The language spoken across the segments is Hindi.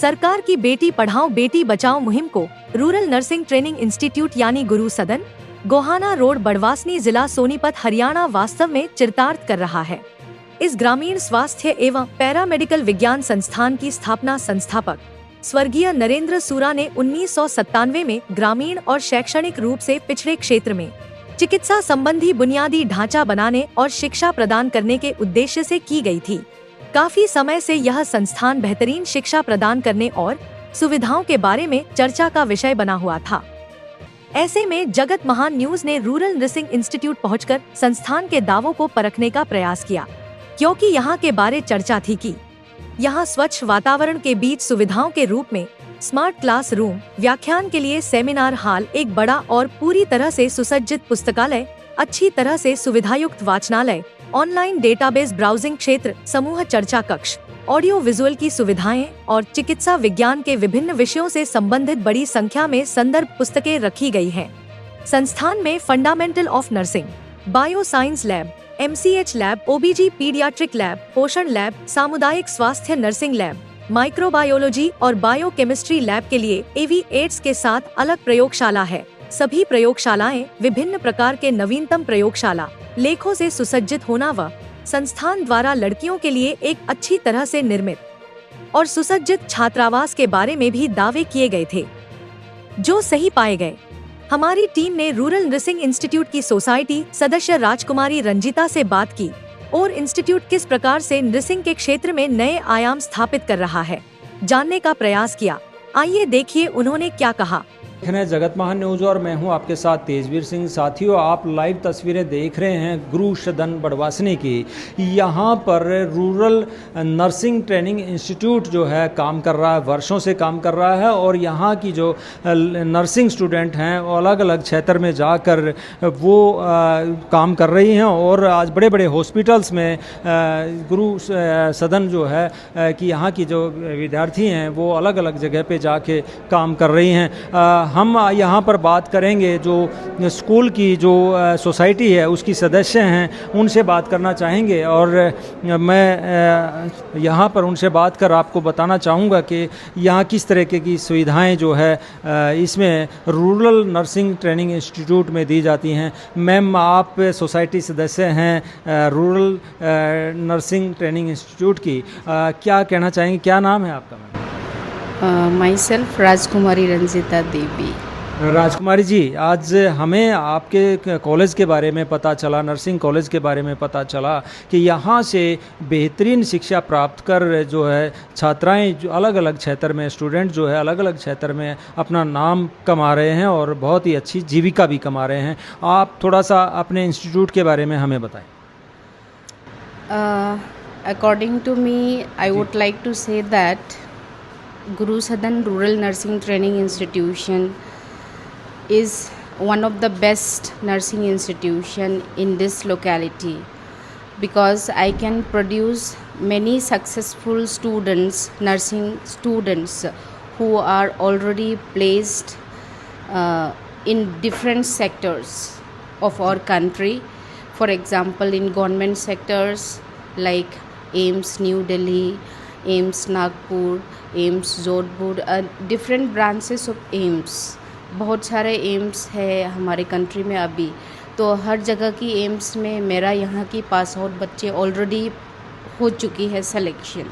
सरकार की बेटी पढ़ाओ बेटी बचाओ मुहिम को रूरल नर्सिंग ट्रेनिंग इंस्टीट्यूट यानी गुरु सदन, गोहाना रोड, बड़वासनी, जिला सोनीपत, हरियाणा वास्तव में चरितार्थ कर रहा है। इस ग्रामीण स्वास्थ्य एवं पैरामेडिकल विज्ञान संस्थान की स्थापना संस्थापक स्वर्गीय नरेंद्र सूरा ने 1997 में ग्रामीण और शैक्षणिक रूप से पिछड़े क्षेत्र में चिकित्सा संबंधी बुनियादी ढांचा बनाने और शिक्षा प्रदान करने के उद्देश्य से की गई थी। काफी समय से यह संस्थान बेहतरीन शिक्षा प्रदान करने और सुविधाओं के बारे में चर्चा का विषय बना हुआ था। ऐसे में जगत महान न्यूज ने रूरल नर्सिंग इंस्टीट्यूट पहुंचकर संस्थान के दावों को परखने का प्रयास किया, क्योंकि यहाँ के बारे चर्चा थी कि यहाँ स्वच्छ वातावरण के बीच सुविधाओं के रूप में स्मार्ट क्लासरूम, व्याख्यान के लिए सेमिनार हॉल, एक बड़ा और पूरी तरह से सुसज्जित पुस्तकालय, अच्छी तरह से सुविधायुक्त वाचनालय, ऑनलाइन डेटाबेस, ब्राउजिंग क्षेत्र, समूह चर्चा कक्ष, ऑडियो विजुअल की सुविधाएं और चिकित्सा विज्ञान के विभिन्न विषयों से संबंधित बड़ी संख्या में संदर्भ पुस्तकें रखी गई हैं। संस्थान में fundamental of nursing, bio science lab, MCH lab, OBG paediatric lab, पोषण लैब, सामुदायिक स्वास्थ्य नर्सिंग लैब, माइक्रोबायोलॉजी और बायोकेमिस्ट्री लैब के लिए AV-8 के साथ अलग प्रयोगशाला है। सभी प्रयोगशालाएं विभिन्न प्रकार के नवीनतम प्रयोगशाला लेखों से सुसज्जित होना व संस्थान द्वारा लड़कियों के लिए एक अच्छी तरह से निर्मित और सुसज्जित छात्रावास के बारे में भी दावे किए गए थे, जो सही पाए गए। हमारी टीम ने रूरल नर्सिंग इंस्टीट्यूट की सोसाइटी सदस्य राजकुमारी रंजीता से बात की और इंस्टीट्यूट किस प्रकार से नर्सिंग के क्षेत्र में नए आयाम स्थापित कर रहा है, जानने का प्रयास किया। आइए देखिए उन्होंने क्या कहा। जगत महान न्यूज और मैं हूं आपके साथ तेजवीर सिंह। साथियों, आप लाइव तस्वीरें देख रहे हैं गुरु सदन बड़वासनी की। यहाँ पर रूरल नर्सिंग ट्रेनिंग इंस्टीट्यूट जो है काम कर रहा है, वर्षों से काम कर रहा है और यहाँ की जो नर्सिंग स्टूडेंट हैं वो अलग अलग क्षेत्र में जाकर वो काम कर रही हैं और आज बड़े बड़े हॉस्पिटल्स में गुरु सदन जो है कि यहाँ की जो विद्यार्थी हैं वो अलग अलग जगह पे जाके काम कर रही हैं। हम यहाँ पर बात करेंगे जो स्कूल की जो सोसाइटी है उसकी सदस्य हैं, उनसे बात करना चाहेंगे और मैं यहाँ पर उनसे बात कर आपको बताना चाहूँगा कि यहाँ किस तरह की सुविधाएं जो है इसमें रूरल नर्सिंग ट्रेनिंग इंस्टीट्यूट में दी जाती हैं। मैम, आप सोसाइटी सदस्य हैं रूरल नर्सिंग ट्रेनिंग इंस्टीट्यूट की, क्या कहना चाहेंगे, क्या नाम है आपका मैम? माई सेल्फ राजकुमारी रंजीता देवी। राजकुमारी जी, आज हमें आपके कॉलेज के बारे में पता चला, नर्सिंग कॉलेज के बारे में पता चला कि यहाँ से बेहतरीन शिक्षा प्राप्त कर जो है छात्राएं जो अलग अलग क्षेत्र में, स्टूडेंट जो है अलग अलग क्षेत्र में अपना नाम कमा रहे हैं और बहुत ही अच्छी जीविका भी कमा रहे हैं। आप थोड़ा सा अपने इंस्टीट्यूट के बारे में हमें बताएं। According to me, I would like to say that Guru Sadan Rural Nursing Training Institution is one of the best nursing institution in this locality, because I can produce many successful students, nursing students who are already placed in different sectors of our country. For example, in government sectors like AIIMS New Delhi, AIIMS Nagpur, AIIMS Jodhpur, different branches of AIIMS, बहुत सारे AIIMS है हमारे कंट्री में अभी। तो हर जगह की AIIMS में मेरा यहाँ की पास आउट बच्चे ऑलरेडी हो चुकी है selection.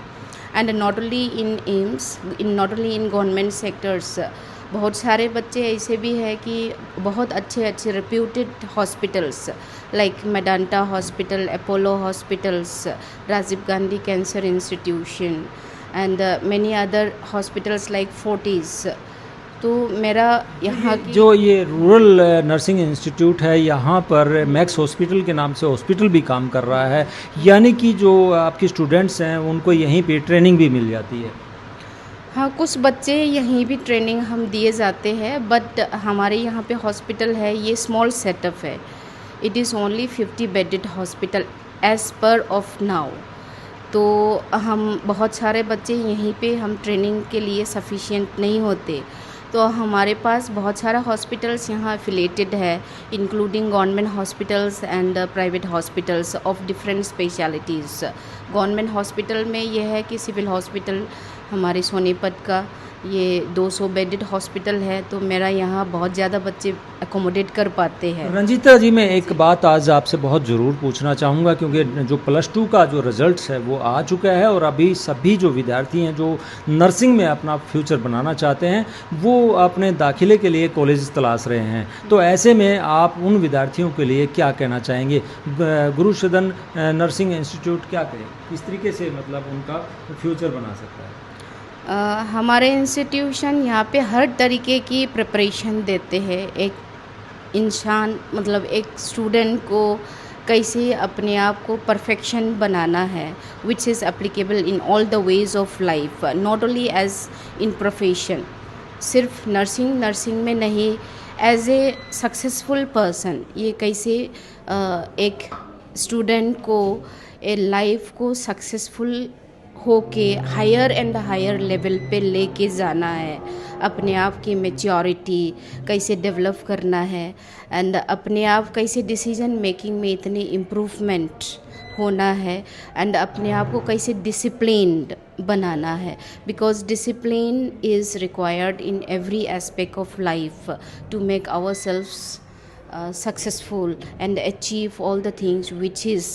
And not only in AIIMS, not only in government sectors, बहुत सारे बच्चे ऐसे भी है कि बहुत अच्छे अच्छे reputed hospitals like Medanta hospital, Apollo hospitals, Rajiv Gandhi cancer institution and many other hospitals like Fortis. तो मेरा यहाँ की जो ये रूरल नर्सिंग इंस्टीट्यूट है, यहाँ पर मैक्स हॉस्पिटल के नाम से हॉस्पिटल भी काम कर रहा है, यानी कि जो आपके स्टूडेंट्स हैं उनको यहीं पे ट्रेनिंग भी मिल जाती है। हाँ, कुछ बच्चे यहीं भी ट्रेनिंग हम दिए जाते हैं, बट हमारे यहाँ पे हॉस्पिटल है, ये स्मॉल सेटअप है। It is only 50 bedded hospital as per of now. तो हम बहुत सारे बच्चे यहीं पे हम ट्रेनिंग के लिए सफिशिएंट नहीं होते, तो हमारे पास बहुत सारा हॉस्पिटल्स यहाँ एफिलेटेड है, including government hospitals and private hospitals of different specialities. Government hospital में ये है कि सिविल हॉस्पिटल हमारे सोनीपत का ये 200 बेडेड हॉस्पिटल है, तो मेरा यहाँ बहुत ज़्यादा बच्चे अकोमोडेट कर पाते हैं। रंजीता जी, मैं एक बात आज आपसे बहुत ज़रूर पूछना चाहूँगा, क्योंकि जो +2 का जो रिज़ल्ट है वो आ चुका है और अभी सभी जो विद्यार्थी हैं जो नर्सिंग में अपना फ्यूचर बनाना चाहते हैं वो अपने दाखिले के लिए कॉलेज तलाश रहे हैं। तो ऐसे में आप उन विद्यार्थियों के लिए क्या कहना चाहेंगे? गुरु सदन नर्सिंग इंस्टीट्यूट क्या करें, किस तरीके से मतलब उनका फ्यूचर बना सकता है? हमारे इंस्टीट्यूशन यहाँ पे हर तरीके की प्रिपरेशन देते हैं। एक इंसान मतलब एक स्टूडेंट को कैसे अपने आप को परफेक्शन बनाना है, which is applicable in all the ways of life, not only as in profession, सिर्फ नर्सिंग में नहीं, एज ए सक्सेसफुल पर्सन ये कैसे एक स्टूडेंट को ए लाइफ को सक्सेसफुल होके हायर एंड हायर लेवल पे लेके जाना है, अपने आप की मैच्योरिटी कैसे डेवलप करना है एंड अपने आप कैसे डिसीजन मेकिंग में इतनी इम्प्रूवमेंट होना है एंड अपने आप को कैसे डिसिप्लिन्ड बनाना है, because discipline is required in every aspect of life to make our selves successful and achieve all the things which is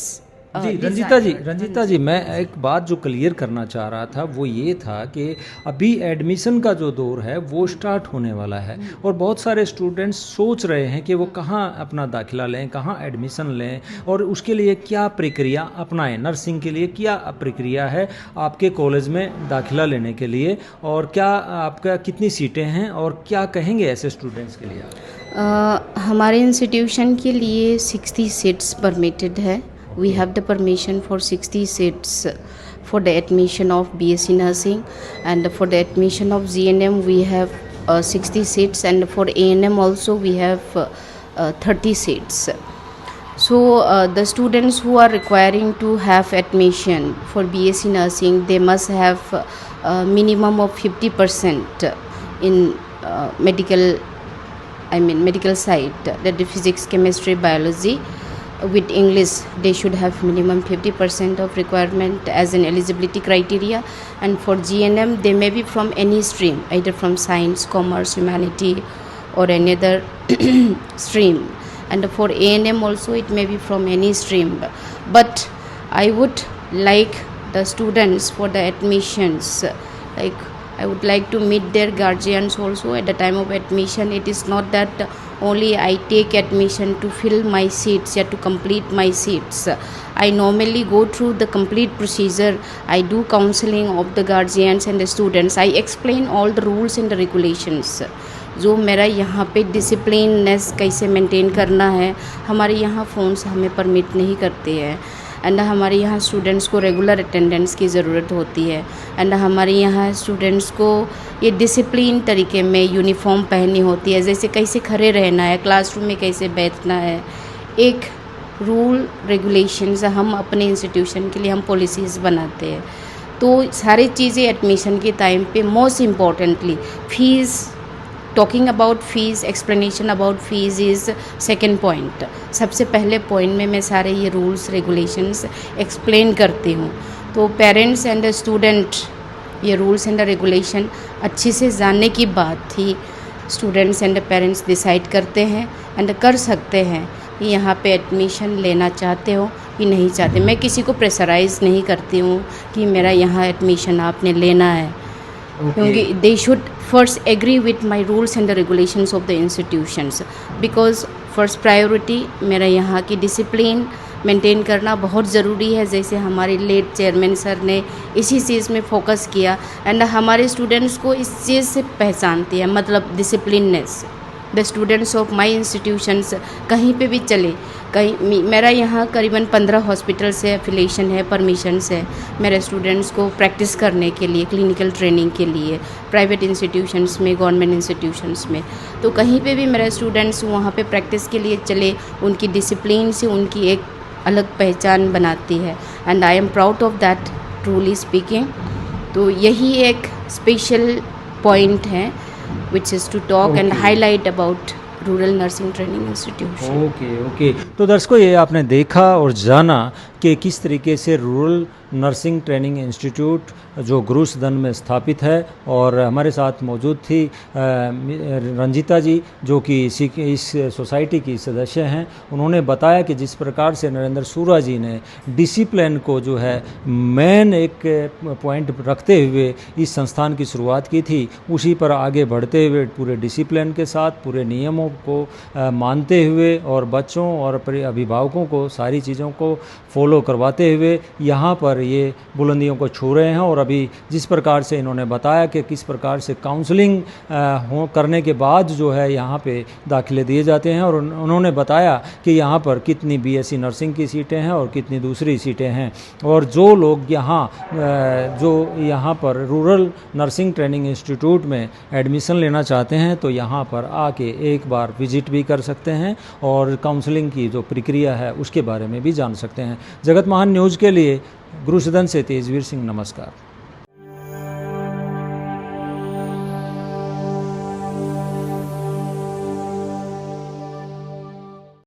जी रंजीता जी, मैं एक बात जो क्लियर करना चाह रहा था वो ये था कि अभी एडमिशन का जो दौर है वो स्टार्ट होने वाला है और बहुत सारे स्टूडेंट्स सोच रहे हैं कि वो कहाँ अपना दाखिला लें, कहाँ एडमिशन लें और उसके लिए क्या प्रक्रिया अपनाएं। नर्सिंग के लिए क्या प्रक्रिया है आपके कॉलेज में दाखिला लेने के लिए, और क्या आपका कितनी सीटें हैं और क्या कहेंगे ऐसे स्टूडेंट्स के लिए? हमारे इंस्टीट्यूशन के लिए 60 सीट्स परमिटेड है। We have the permission for 60 seats for the admission of BSc Nursing, and for the admission of GNM we have 60 seats, and for ANM also we have 30 seats. So the students who are requiring to have admission for BSc Nursing, they must have a minimum of 50% in medical side, that is physics, chemistry, biology. With English they should have minimum 50% of requirement as an eligibility criteria, and for GNM they may be from any stream, either from science, commerce, humanity or any other stream, and for ANM also it may be from any stream. But I would like the students for the admissions, like I would like to meet their guardians also at the time of admission. It is not that only I take admission to fill my seats or to complete my seats. I normally go through the complete procedure. I do counseling of the guardians and the students. I explain all the rules and the regulations. जो मेरा यहाँ पे डिसिप्लिननेस कैसे मेंटेन करना है, हमारे यहाँ फ़ोन्स हमें परमिट नहीं करते हैं, एंड हमारे यहाँ स्टूडेंट्स को रेगुलर अटेंडेंस की ज़रूरत होती है, एंड हमारे यहाँ स्टूडेंट्स को ये डिसिप्लिन तरीके में यूनिफॉर्म पहननी होती है, जैसे कैसे खड़े रहना है, क्लासरूम में कैसे बैठना है, एक रूल रेगुलेशंस हम अपने इंस्टीट्यूशन के लिए हम पॉलिसीज़ बनाते हैं। तो सारी चीज़ें एडमिशन के टाइम पे most importantly fees, talking about fees, explanation about fees is second point. सबसे पहले पॉइंट में मैं सारे ये रूल्स रेगुलेशंस एक्सप्लेन करती हूँ, तो पेरेंट्स एंड स्टूडेंट ये रूल्स एंड रेगुलेशन अच्छे से जानने की बात थी स्टूडेंट्स एंड पेरेंट्स डिसाइड करते हैं एंड कर सकते हैं कि यहाँ पे एडमिशन लेना चाहते हो कि नहीं चाहते। मैं किसी को प्रेशराइज़ नहीं करती हूँ कि मेरा यहाँ एडमिशन आपने लेना है, क्योंकि they should first agree with my rules and the regulations of the institutions, because first priority मेरा यहाँ की डिसिप्लिन मेंटेन करना बहुत ज़रूरी है। जैसे हमारे लेट चेयरमैन सर ने इसी चीज़ में फोकस किया एंड हमारे स्टूडेंट्स को इस चीज़ से पहचानती है, मतलब disciplineness. The students of my institutions कहीं पे भी चले, कहीं मेरा यहाँ करीबन 15 हॉस्पिटल से एफिलिएशन है, परमिशंस है मेरे स्टूडेंट्स को प्रैक्टिस करने के लिए, क्लिनिकल ट्रेनिंग के लिए, प्राइवेट इंस्टीट्यूशंस में, गवर्नमेंट इंस्टीट्यूशंस में। तो कहीं पे भी मेरे स्टूडेंट्स वहाँ पे प्रैक्टिस के लिए चले, उनकी डिसिप्लिन से उनकी एक अलग पहचान बनाती है, and I am proud of that, truly speaking. तो यही एक स्पेशल पॉइंट है which is to talk and Okay. highlight about Rural Nursing Training Institution. Okay. तो दर्शकों, ये आपने देखा और जाना कि किस तरीके से रूरल नर्सिंग ट्रेनिंग इंस्टीट्यूट जो गुरु सदन में स्थापित है, और हमारे साथ मौजूद थी रंजीता जी, जो कि इस सोसाइटी की सदस्य हैं। उन्होंने बताया कि जिस प्रकार से नरेंद्र सूरा जी ने डिसिप्लिन को जो है मेन एक पॉइंट रखते हुए इस संस्थान की शुरुआत की थी, उसी पर आगे बढ़ते हुए पूरे डिसिप्लिन के साथ, पूरे नियमों को मानते हुए और बच्चों और अभिभावकों को सारी चीज़ों को फॉलो करवाते हुए यहाँ पर ये बुलंदियों को छू रहे हैं। और अभी जिस प्रकार से इन्होंने बताया कि किस प्रकार से काउंसलिंग करने के बाद जो है यहाँ पे दाखिले दिए जाते हैं, और उन्होंने बताया कि यहाँ पर कितनी बीएससी नर्सिंग की सीटें हैं और कितनी दूसरी सीटें हैं। और जो लोग यहाँ पर रूरल नर्सिंग ट्रेनिंग इंस्टीट्यूट में एडमिशन लेना चाहते हैं तो यहाँ पर आके एक बार विजिट भी कर सकते हैं और काउंसलिंग की जो प्रक्रिया है उसके बारे में भी जान सकते हैं। जगत महान न्यूज़ के लिए गुरु सदन से तेजवीर सिंह, नमस्कार।